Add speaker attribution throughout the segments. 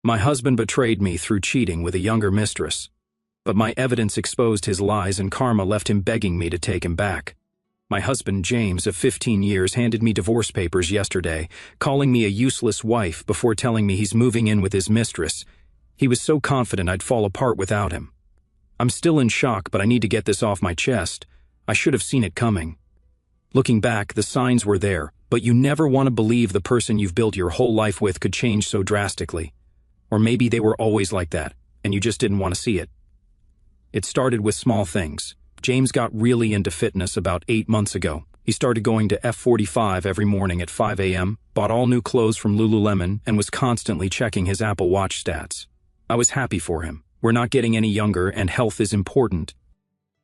Speaker 1: My husband betrayed me through cheating with a younger mistress. But my evidence exposed his lies and karma left him begging me to take him back. My husband, James, of 15 years, handed me divorce papers yesterday, calling me a useless wife before telling me he's moving in with his mistress. He was so confident I'd fall apart without him. I'm still in shock, but I need to get this off my chest. I should have seen it coming. Looking back, the signs were there, but you never want to believe the person you've built your whole life with could change so drastically. Or maybe they were always like that, and you just didn't want to see it. It started with small things. James got really into fitness about 8 months ago. He started going to F45 every morning at 5 a.m., bought all new clothes from Lululemon, and was constantly checking his Apple Watch stats. I was happy for him. We're not getting any younger, and health is important.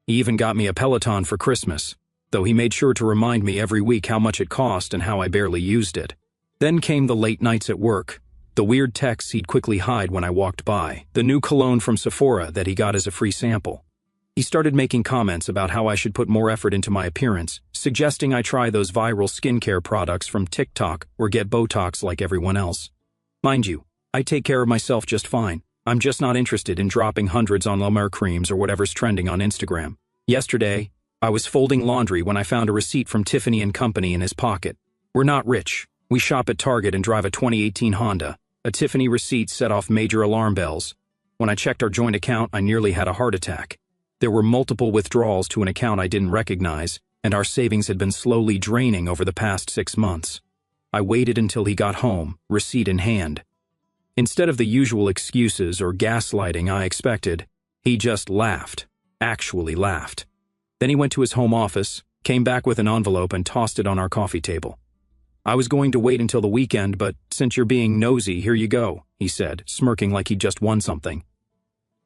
Speaker 1: He even got me a Peloton for Christmas, though he made sure to remind me every week how much it cost and how I barely used it. Then came the late nights at work, the weird texts he'd quickly hide when I walked by, the new cologne from Sephora that he got as a free sample. He started making comments about how I should put more effort into my appearance, suggesting I try those viral skincare products from TikTok or get Botox like everyone else. Mind you, I take care of myself just fine. I'm just not interested in dropping hundreds on La Mer creams or whatever's trending on Instagram. Yesterday, I was folding laundry when I found a receipt from Tiffany & Company in his pocket. We're not rich. We shop at Target and drive a 2018 Honda. A Tiffany receipt set off major alarm bells. When I checked our joint account, I nearly had a heart attack. There were multiple withdrawals to an account I didn't recognize, and our savings had been slowly draining over the past 6 months. I waited until he got home, receipt in hand. Instead of the usual excuses or gaslighting I expected, he just laughed. Actually laughed. Then he went to his home office, came back with an envelope and tossed it on our coffee table. I was going to wait until the weekend, but since you're being nosy, here you go, he said, smirking like he'd just won something.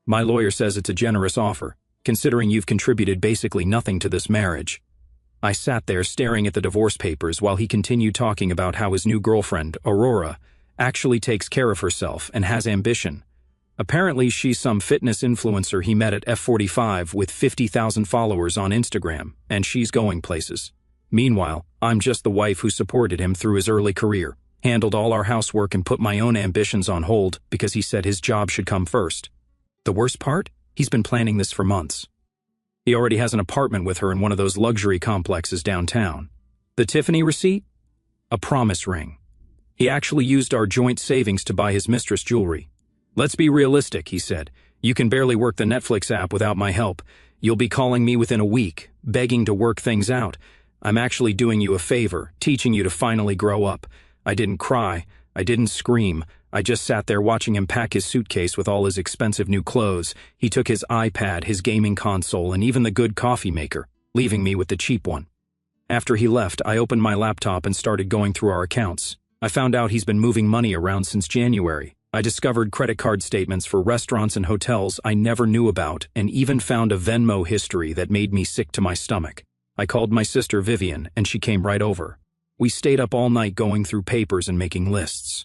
Speaker 1: My lawyer says it's a generous offer, considering you've contributed basically nothing to this marriage. I sat there staring at the divorce papers while he continued talking about how his new girlfriend, Aurora, actually takes care of herself and has ambition. Apparently, she's some fitness influencer he met at F45 with 50,000 followers on Instagram, and she's going places. Meanwhile, I'm just the wife who supported him through his early career, handled all our housework and put my own ambitions on hold because he said his job should come first. The worst part? He's been planning this for months. He already has an apartment with her in one of those luxury complexes downtown. The Tiffany receipt? A promise ring. He actually used our joint savings to buy his mistress jewelry. Let's be realistic, he said. You can barely work the Netflix app without my help. You'll be calling me within a week, begging to work things out. I'm actually doing you a favor, teaching you to finally grow up. I didn't cry. I didn't scream. I just sat there watching him pack his suitcase with all his expensive new clothes. He took his iPad, his gaming console, and even the good coffee maker, leaving me with the cheap one. After he left, I opened my laptop and started going through our accounts. I found out he's been moving money around since January. I discovered credit card statements for restaurants and hotels I never knew about, and even found a Venmo history that made me sick to my stomach. I called my sister Vivian, and she came right over. We stayed up all night going through papers and making lists.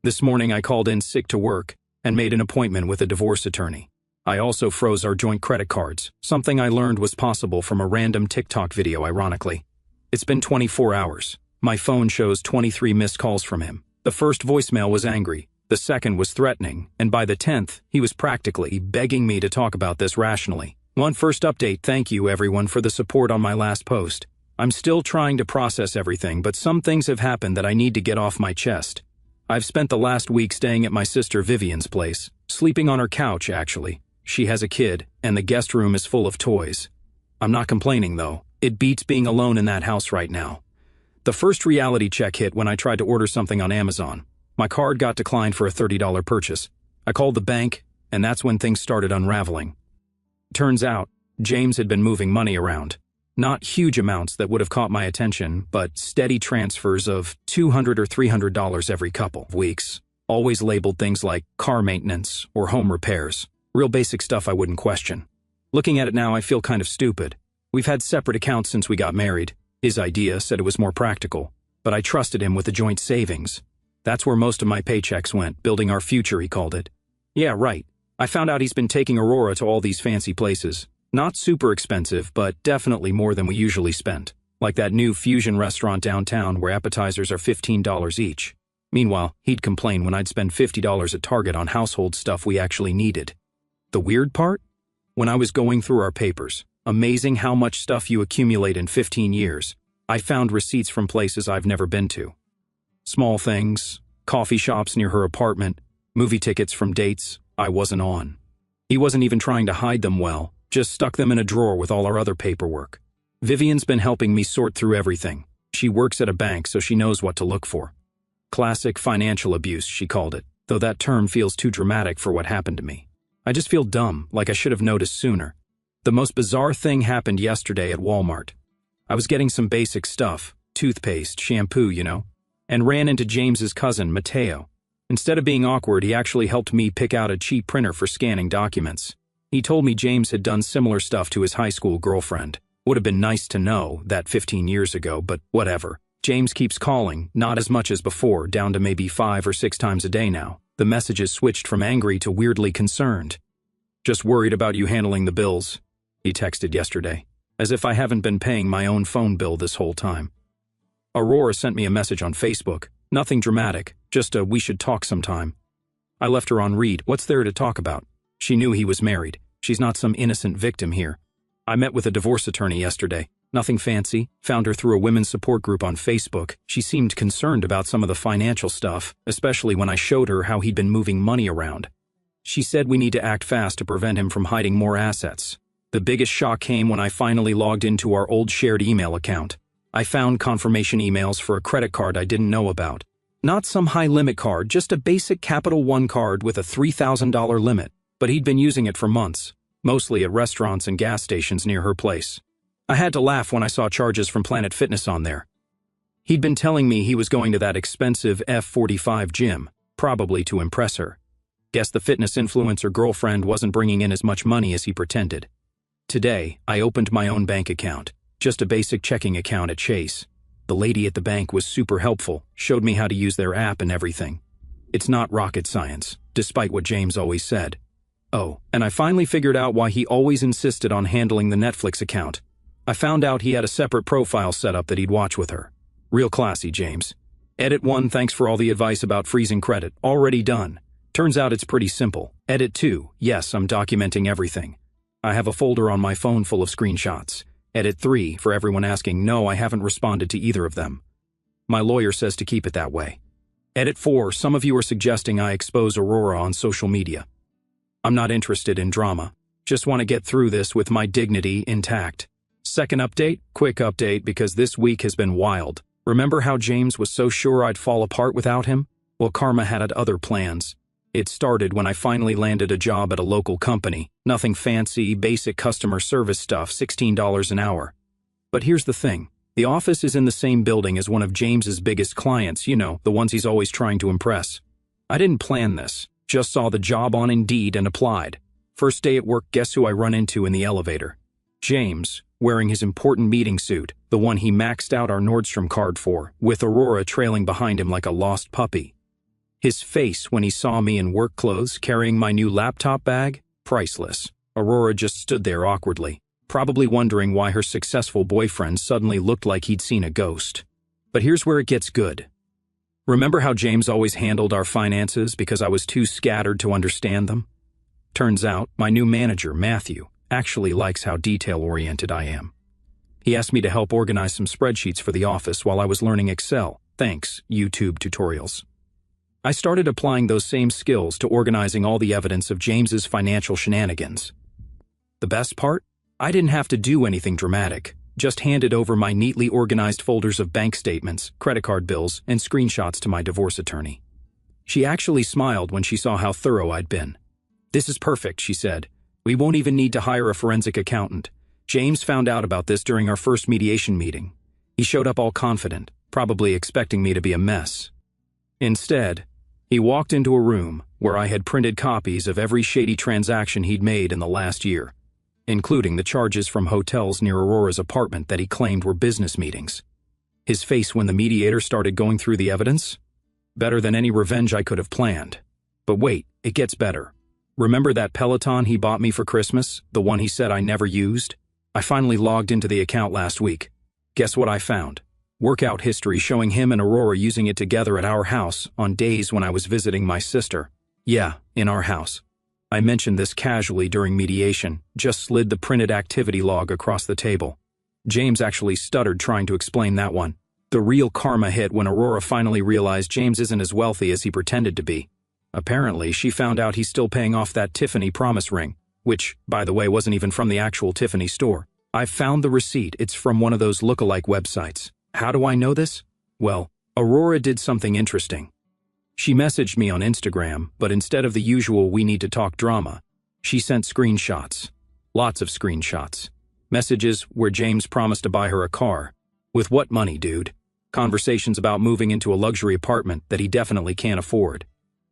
Speaker 1: This morning I called in sick to work and made an appointment with a divorce attorney. I also froze our joint credit cards, something I learned was possible from a random TikTok video, ironically. It's been 24 hours. My phone shows 23 missed calls from him. The first voicemail was angry, the second was threatening, and by the 10th, he was practically begging me to talk about this rationally. One first update: thank you everyone for the support on my last post. I'm still trying to process everything, but some things have happened that I need to get off my chest. I've spent the last week staying at my sister Vivian's place, sleeping on her couch actually. She has a kid, and the guest room is full of toys. I'm not complaining though. It beats being alone in that house right now. The first reality check hit when I tried to order something on Amazon. My card got declined for a $30 purchase. I called the bank, and that's when things started unraveling. Turns out, James had been moving money around. Not huge amounts that would have caught my attention, but steady transfers of $200 or $300 every couple of weeks. Always labeled things like car maintenance or home repairs. Real basic stuff I wouldn't question. Looking at it now, I feel kind of stupid. We've had separate accounts since we got married. His idea said it was more practical, but I trusted him with the joint savings. That's where most of my paychecks went, building our future, he called it. Yeah, right. I found out he's been taking Aurora to all these fancy places. Not super expensive, but definitely more than we usually spend. Like that new fusion restaurant downtown where appetizers are $15 each. Meanwhile, he'd complain when I'd spend $50 at Target on household stuff we actually needed. The weird part? When I was going through our papers, amazing how much stuff you accumulate in 15 years, I found receipts from places I've never been to. Small things, coffee shops near her apartment, movie tickets from dates I wasn't on. He wasn't even trying to hide them well, just stuck them in a drawer with all our other paperwork. Vivian's been helping me sort through everything. She works at a bank, so she knows what to look for. Classic financial abuse, she called it, though that term feels too dramatic for what happened to me. I just feel dumb, like I should have noticed sooner. The most bizarre thing happened yesterday at Walmart. I was getting some basic stuff, toothpaste, shampoo, and ran into James's cousin, Mateo. Instead of being awkward, he actually helped me pick out a cheap printer for scanning documents. He told me James had done similar stuff to his high school girlfriend. Would have been nice to know that 15 years ago, but whatever. James keeps calling, not as much as before, down to maybe 5 or 6 times a day now. The messages switched from angry to weirdly concerned. Just worried about you handling the bills, he texted yesterday, as if I haven't been paying my own phone bill this whole time. Aurora sent me a message on Facebook. Nothing dramatic, just a "we should talk sometime." I left her on read. What's there to talk about? She knew he was married. She's not some innocent victim here. I met with a divorce attorney yesterday. Nothing fancy. Found her through a women's support group on Facebook. She seemed concerned about some of the financial stuff, especially when I showed her how he'd been moving money around. She said we need to act fast to prevent him from hiding more assets. The biggest shock came when I finally logged into our old shared email account. I found confirmation emails for a credit card I didn't know about. Not some high-limit card, just a basic Capital One card with a $3,000 limit. But he'd been using it for months, mostly at restaurants and gas stations near her place. I had to laugh when I saw charges from Planet Fitness on there. He'd been telling me he was going to that expensive F45 gym, probably to impress her. Guess the fitness influencer girlfriend wasn't bringing in as much money as he pretended. Today, I opened my own bank account, just a basic checking account at Chase. The lady at the bank was super helpful, showed me how to use their app and everything. It's not rocket science, despite what James always said. Oh, and I finally figured out why he always insisted on handling the Netflix account. I found out he had a separate profile set up that he'd watch with her. Real classy, James. Edit 1, thanks for all the advice about freezing credit. Already done. Turns out it's pretty simple. Edit 2, yes, I'm documenting everything. I have a folder on my phone full of screenshots. Edit 3, for everyone asking, no, I haven't responded to either of them. My lawyer says to keep it that way. Edit 4, some of you are suggesting I expose Aurora on social media. I'm not interested in drama. Just want to get through this with my dignity intact. Second update, quick update because this week has been wild. Remember how James was so sure I'd fall apart without him? Well, karma had other plans. It started when I finally landed a job at a local company. Nothing fancy, basic customer service stuff, $16 an hour. But here's the thing. The office is in the same building as one of James's biggest clients, the ones he's always trying to impress. I didn't plan this, just saw the job on Indeed and applied. First day at work, guess who I run into in the elevator? James, wearing his important meeting suit, the one he maxed out our Nordstrom card for, with Aurora trailing behind him like a lost puppy. His face when he saw me in work clothes carrying my new laptop bag? Priceless. Aurora just stood there awkwardly, probably wondering why her successful boyfriend suddenly looked like he'd seen a ghost. But here's where it gets good. Remember how James always handled our finances because I was too scattered to understand them? Turns out, my new manager, Matthew, actually likes how detail-oriented I am. He asked me to help organize some spreadsheets for the office while I was learning Excel. Thanks, YouTube tutorials. I started applying those same skills to organizing all the evidence of James's financial shenanigans. The best part? I didn't have to do anything dramatic, just handed over my neatly organized folders of bank statements, credit card bills, and screenshots to my divorce attorney. She actually smiled when she saw how thorough I'd been. "This is perfect," she said. "We won't even need to hire a forensic accountant." James found out about this during our first mediation meeting. He showed up all confident, probably expecting me to be a mess. Instead, he walked into a room where I had printed copies of every shady transaction he'd made in the last year, including the charges from hotels near Aurora's apartment that he claimed were business meetings. His face when the mediator started going through the evidence? Better than any revenge I could have planned. But wait, it gets better. Remember that Peloton he bought me for Christmas, the one he said I never used? I finally logged into the account last week. Guess what I found? Workout history showing him and Aurora using it together at our house on days when I was visiting my sister. Yeah, in our house. I mentioned this casually during mediation, just slid the printed activity log across the table. James actually stuttered trying to explain that one. The real karma hit when Aurora finally realized James isn't as wealthy as he pretended to be. Apparently, she found out he's still paying off that Tiffany promise ring, which, by the way, wasn't even from the actual Tiffany store. I've found the receipt. It's from one of those lookalike websites. How do I know this? Well, Aurora did something interesting. She messaged me on Instagram, but instead of the usual "we need to talk" drama, she sent screenshots. Lots of screenshots. Messages where James promised to buy her a car. With what money, dude? Conversations about moving into a luxury apartment that he definitely can't afford.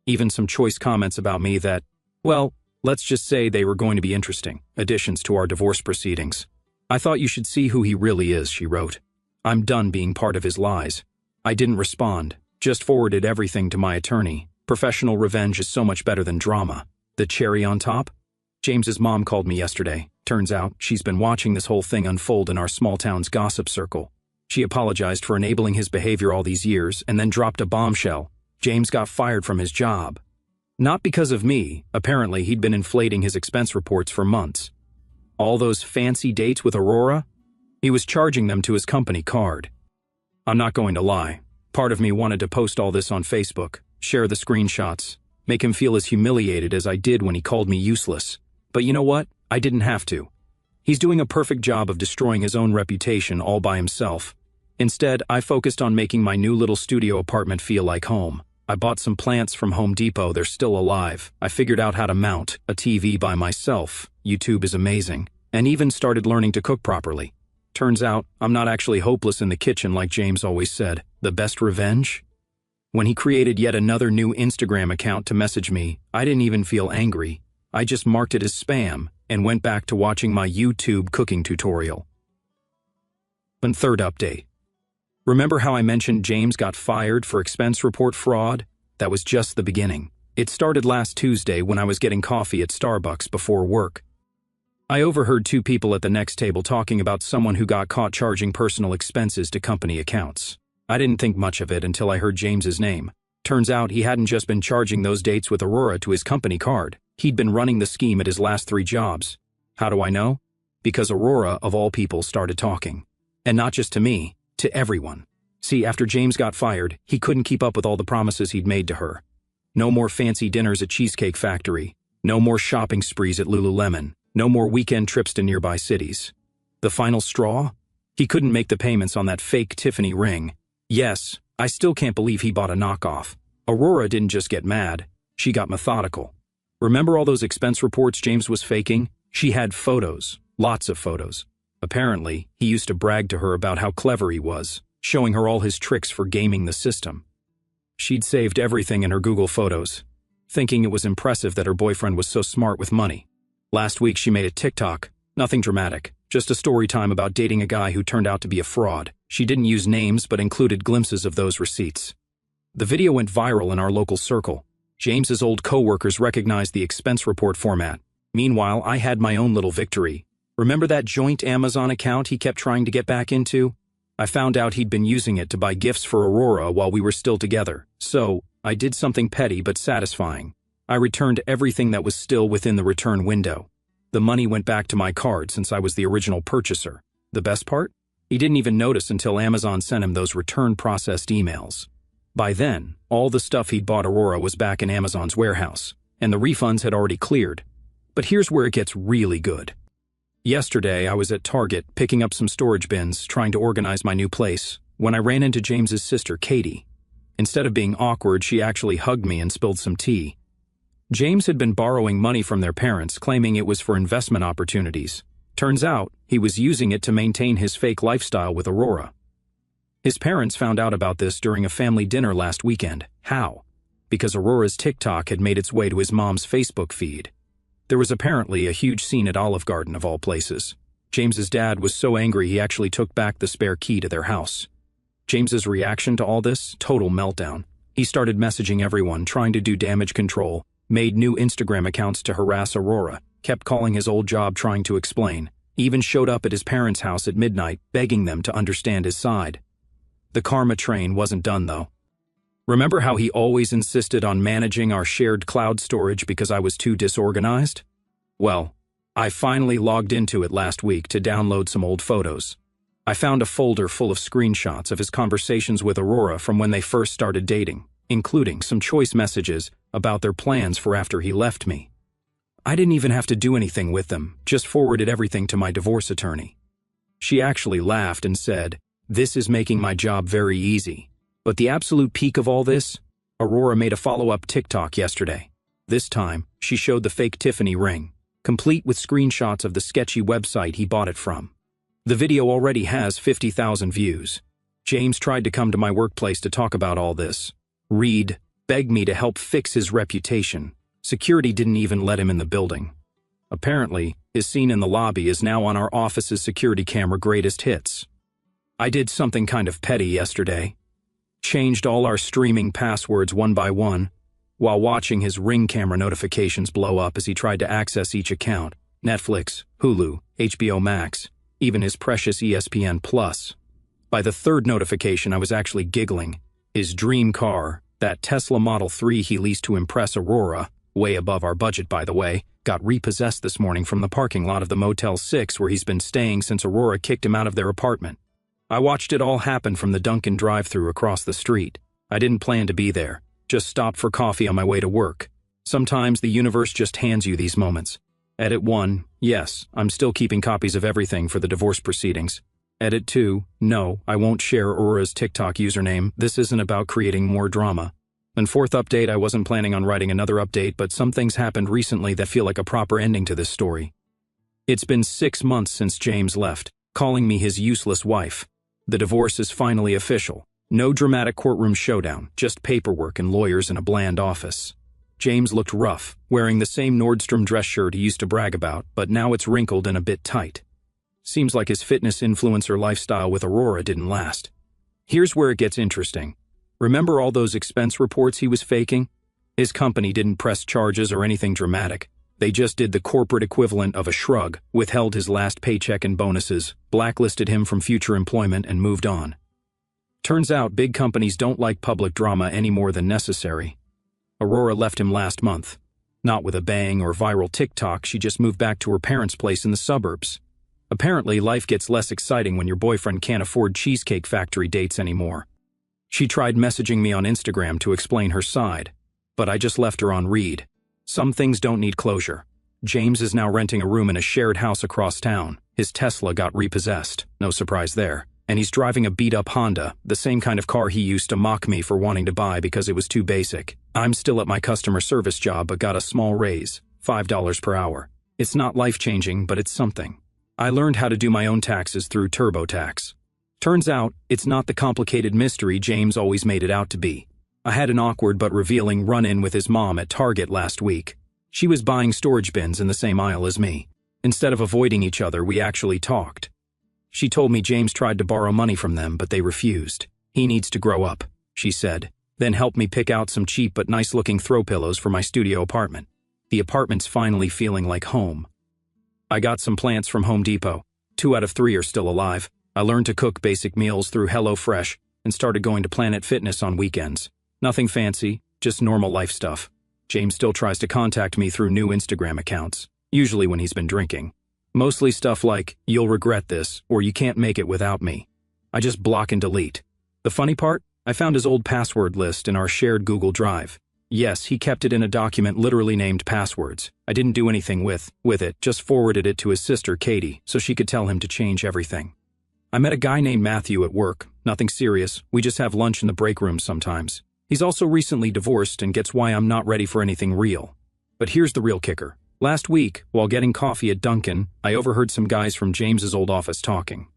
Speaker 1: Even some choice comments about me that, well, let's just say they were going to be interesting additions to our divorce proceedings. "I thought you should see who he really is," she wrote. "I'm done being part of his lies." I didn't respond, just forwarded everything to my attorney. Professional revenge is so much better than drama. The cherry on top? James's mom called me yesterday. Turns out she's been watching this whole thing unfold in our small town's gossip circle. She apologized for enabling his behavior all these years and then dropped a bombshell. James got fired from his job. Not because of me. Apparently, he'd been inflating his expense reports for months. All those fancy dates with Aurora? He was charging them to his company card. I'm not going to lie. Part of me wanted to post all this on Facebook, share the screenshots, make him feel as humiliated as I did when he called me useless. But you know what? I didn't have to. He's doing a perfect job of destroying his own reputation all by himself. Instead, I focused on making my new little studio apartment feel like home. I bought some plants from Home Depot. They're still alive. I figured out how to mount a TV by myself. YouTube is amazing. And even started learning to cook properly. Turns out, I'm not actually hopeless in the kitchen like James always said. The best revenge? When he created yet another new Instagram account to message me, I didn't even feel angry. I just marked it as spam and went back to watching my YouTube cooking tutorial. And third update. Remember how I mentioned James got fired for expense report fraud? That was just the beginning. It started last Tuesday when I was getting coffee at Starbucks before work. I overheard two people at the next table talking about someone who got caught charging personal expenses to company accounts. I didn't think much of it until I heard James's name. Turns out he hadn't just been charging those dates with Aurora to his company card. He'd been running the scheme at his last 3 jobs. How do I know? Because Aurora, of all people, started talking. And not just to me, to everyone. See, after James got fired, he couldn't keep up with all the promises he'd made to her. No more fancy dinners at Cheesecake Factory. No more shopping sprees at Lululemon. No more weekend trips to nearby cities. The final straw? He couldn't make the payments on that fake Tiffany ring. Yes, I still can't believe he bought a knockoff. Aurora didn't just get mad, she got methodical. Remember all those expense reports James was faking? She had photos, lots of photos. Apparently, he used to brag to her about how clever he was, showing her all his tricks for gaming the system. She'd saved everything in her Google Photos, thinking it was impressive that her boyfriend was so smart with money. Last week she made a TikTok, nothing dramatic, just a story time about dating a guy who turned out to be a fraud. She didn't use names but included glimpses of those receipts. The video went viral in our local circle. James's old co-workers recognized the expense report format. Meanwhile, I had my own little victory. Remember that joint Amazon account he kept trying to get back into? I found out he'd been using it to buy gifts for Aurora while we were still together. So, I did something petty but satisfying. I returned everything that was still within the return window. The money went back to my card since I was the original purchaser. The best part? He didn't even notice until Amazon sent him those return-processed emails. By then, all the stuff he'd bought Aurora was back in Amazon's warehouse, and the refunds had already cleared. But here's where it gets really good. Yesterday, I was at Target picking up some storage bins, trying to organize my new place, when I ran into James's sister, Katie. Instead of being awkward, she actually hugged me and spilled some tea. James had been borrowing money from their parents, claiming it was for investment opportunities. Turns out, he was using it to maintain his fake lifestyle with Aurora. His parents found out about this during a family dinner last weekend. How? Because Aurora's TikTok had made its way to his mom's Facebook feed. There was apparently a huge scene at Olive Garden of all places. James's dad was so angry he actually took back the spare key to their house. James's reaction to all this? Total meltdown. He started messaging everyone, trying to do damage control, made new Instagram accounts to harass Aurora, kept calling his old job trying to explain, even showed up at his parents' house at midnight begging them to understand his side. The karma train wasn't done, though. Remember how he always insisted on managing our shared cloud storage because I was too disorganized? Well, I finally logged into it last week to download some old photos. I found a folder full of screenshots of his conversations with Aurora from when they first started dating, including some choice messages about their plans for after he left me. I didn't even have to do anything with them, just forwarded everything to my divorce attorney. She actually laughed and said, "This is making my job very easy." But the absolute peak of all this? Aurora made a follow-up TikTok yesterday. This time, she showed the fake Tiffany ring, complete with screenshots of the sketchy website he bought it from. The video already has 50,000 views. James tried to come to my workplace to talk about all this. Reed begged me to help fix his reputation. Security didn't even let him in the building. Apparently, his scene in the lobby is now on our office's security camera greatest hits. I did something kind of petty yesterday. Changed all our streaming passwords one by one, while watching his Ring camera notifications blow up as he tried to access each account: Netflix, Hulu, HBO Max, even his precious ESPN Plus. By the third notification, I was actually giggling. His dream car, that Tesla Model 3 he leased to impress Aurora, way above our budget by the way, got repossessed this morning from the parking lot of the Motel 6 where he's been staying since Aurora kicked him out of their apartment. I watched it all happen from the Dunkin' drive-thru across the street. I didn't plan to be there, just stopped for coffee on my way to work. Sometimes the universe just hands you these moments. Edit 1, yes, I'm still keeping copies of everything for the divorce proceedings. Edit 2, no, I won't share Aurora's TikTok username. This isn't about creating more drama. And fourth update, I wasn't planning on writing another update, but some things happened recently that feel like a proper ending to this story. It's been 6 months since James left, calling me his useless wife. The divorce is finally official. No dramatic courtroom showdown, just paperwork and lawyers in a bland office. James looked rough, wearing the same Nordstrom dress shirt he used to brag about, but now it's wrinkled and a bit tight. Seems like his fitness influencer lifestyle with Aurora didn't last. Here's where it gets interesting. Remember all those expense reports he was faking? His company didn't press charges or anything dramatic. They just did the corporate equivalent of a shrug, withheld his last paycheck and bonuses, blacklisted him from future employment, and moved on. Turns out big companies don't like public drama any more than necessary. Aurora left him last month. Not with a bang or viral TikTok, she just moved back to her parents' place in the suburbs. Apparently, life gets less exciting when your boyfriend can't afford Cheesecake Factory dates anymore. She tried messaging me on Instagram to explain her side, but I just left her on read. Some things don't need closure. James is now renting a room in a shared house across town. His Tesla got repossessed, no surprise there. And he's driving a beat-up Honda, the same kind of car he used to mock me for wanting to buy because it was too basic. I'm still at my customer service job but got a small raise, $5 per hour. It's not life-changing, but it's something. I learned how to do my own taxes through TurboTax. Turns out, it's not the complicated mystery James always made it out to be. I had an awkward but revealing run-in with his mom at Target last week. She was buying storage bins in the same aisle as me. Instead of avoiding each other, we actually talked. She told me James tried to borrow money from them, but they refused. He needs to grow up, she said, then helped me pick out some cheap but nice-looking throw pillows for my studio apartment. The apartment's finally feeling like home. I got some plants from Home Depot. 2 out of 3 are still alive. I learned to cook basic meals through HelloFresh and started going to Planet Fitness on weekends. Nothing fancy, just normal life stuff. James still tries to contact me through new Instagram accounts, usually when he's been drinking. Mostly stuff like, "You'll regret this," or "You can't make it without me." I just block and delete. The funny part? I found his old password list in our shared Google Drive. Yes, he kept it in a document literally named Passwords. I didn't do anything with it, just forwarded it to his sister Katie so she could tell him to change everything. I met a guy named Matthew at work. Nothing serious, we just have lunch in the break room sometimes. He's also recently divorced and gets why I'm not ready for anything real. But here's the real kicker. Last week, while getting coffee at Dunkin', I overheard some guys from James's old office talking.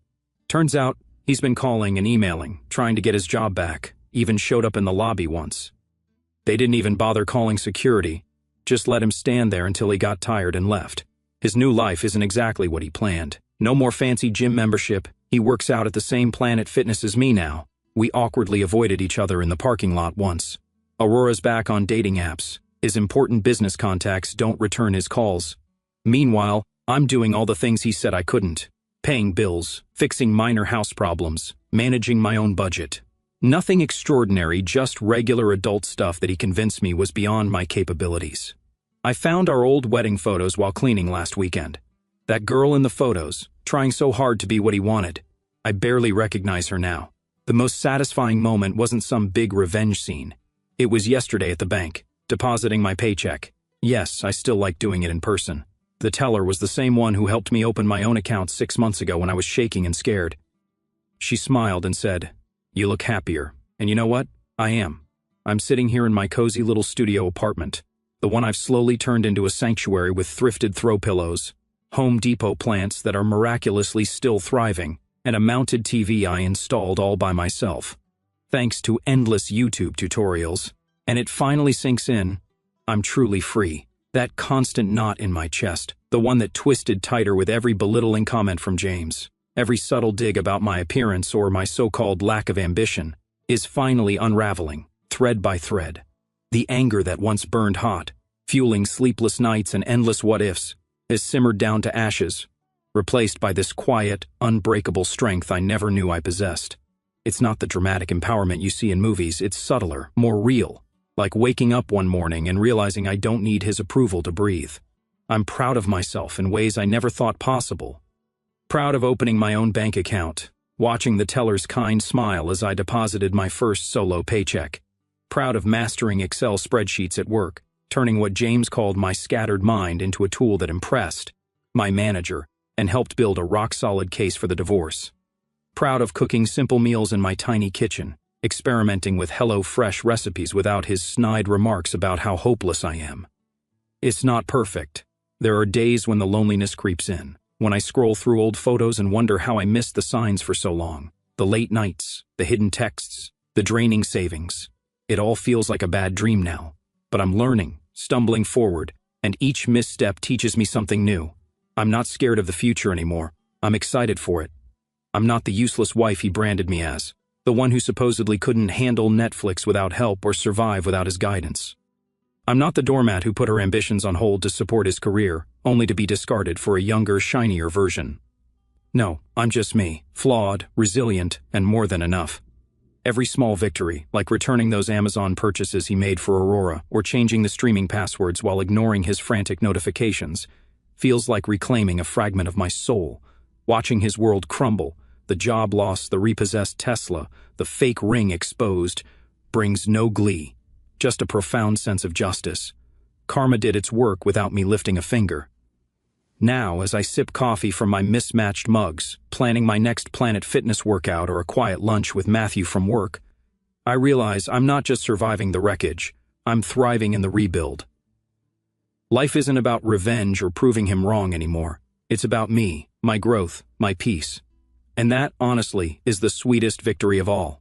Speaker 1: Turns out, he's been calling and emailing, trying to get his job back, even showed up in the lobby once. They didn't even bother calling security, just let him stand there until he got tired and left. His new life isn't exactly what he planned. No more fancy gym membership, he works out at the same Planet Fitness as me now. We awkwardly avoided each other in the parking lot once. Aurora's back on dating apps. His important business contacts don't return his calls. Meanwhile, I'm doing all the things he said I couldn't. Paying bills, fixing minor house problems, managing my own budget. Nothing extraordinary, just regular adult stuff that he convinced me was beyond my capabilities. I found our old wedding photos while cleaning last weekend. That girl in the photos, trying so hard to be what he wanted. I barely recognize her now. The most satisfying moment wasn't some big revenge scene. It was yesterday at the bank, depositing my paycheck. Yes, I still like doing it in person. The teller was the same one who helped me open my own account 6 months ago when I was shaking and scared. She smiled and said, "You look happier." And you know what? I am. I'm sitting here in my cozy little studio apartment, the one I've slowly turned into a sanctuary with thrifted throw pillows, Home Depot plants that are miraculously still thriving, and a mounted TV I installed all by myself, thanks to endless YouTube tutorials. And it finally sinks in. I'm truly free. That constant knot in my chest, the one that twisted tighter with every belittling comment from James, every subtle dig about my appearance or my so-called lack of ambition, is finally unraveling, thread by thread. The anger that once burned hot, fueling sleepless nights and endless what-ifs, is simmered down to ashes, replaced by this quiet, unbreakable strength I never knew I possessed. It's not the dramatic empowerment you see in movies, it's subtler, more real, like waking up one morning and realizing I don't need his approval to breathe. I'm proud of myself in ways I never thought possible. Proud of opening my own bank account, watching the teller's kind smile as I deposited my first solo paycheck. Proud of mastering Excel spreadsheets at work, turning what James called my scattered mind into a tool that impressed my manager and helped build a rock-solid case for the divorce. Proud of cooking simple meals in my tiny kitchen, experimenting with HelloFresh recipes without his snide remarks about how hopeless I am. It's not perfect. There are days when the loneliness creeps in, when I scroll through old photos and wonder how I missed the signs for so long. The late nights, the hidden texts, the draining savings. It all feels like a bad dream now. But I'm learning, stumbling forward, and each misstep teaches me something new. I'm not scared of the future anymore. I'm excited for it. I'm not the useless wife he branded me as, the one who supposedly couldn't handle Netflix without help or survive without his guidance. I'm not the doormat who put her ambitions on hold to support his career, only to be discarded for a younger, shinier version. No, I'm just me, flawed, resilient, and more than enough. Every small victory, like returning those Amazon purchases he made for Aurora or changing the streaming passwords while ignoring his frantic notifications, feels like reclaiming a fragment of my soul. Watching his world crumble, the job loss, the repossessed Tesla, the fake ring exposed, brings no glee, just a profound sense of justice. Karma did its work without me lifting a finger. Now, as I sip coffee from my mismatched mugs, planning my next Planet Fitness workout or a quiet lunch with Matthew from work, I realize I'm not just surviving the wreckage, I'm thriving in the rebuild. Life isn't about revenge or proving him wrong anymore. It's about me, my growth, my peace. And that, honestly, is the sweetest victory of all.